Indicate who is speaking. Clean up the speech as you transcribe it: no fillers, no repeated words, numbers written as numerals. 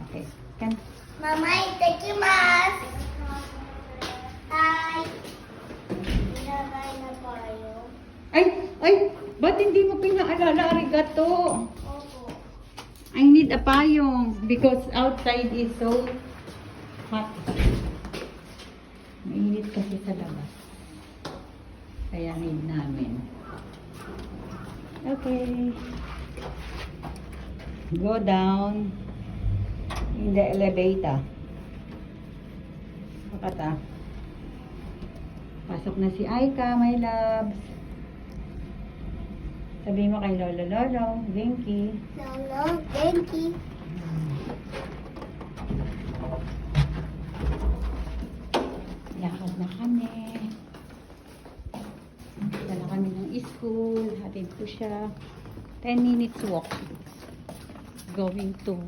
Speaker 1: Okay. Kan?
Speaker 2: Mama, itakimasu. Hi. Ilagay na tayo.
Speaker 1: Ay! Ba't hindi mo pinaalala arigato?
Speaker 2: Opo.
Speaker 1: I need a payong because outside is so hot. Mainit kasi sa labas. Kaya need namin. Okay. Go down in the elevator. Pakata. Pasok na si Aika, my loves. Sabi mo kay Lolo Lolo, Vinky.
Speaker 2: Lolo, thank you.
Speaker 1: Lakad na kami. Dala kami ng school. Hatid ko siya. 10 minutes walk. Going to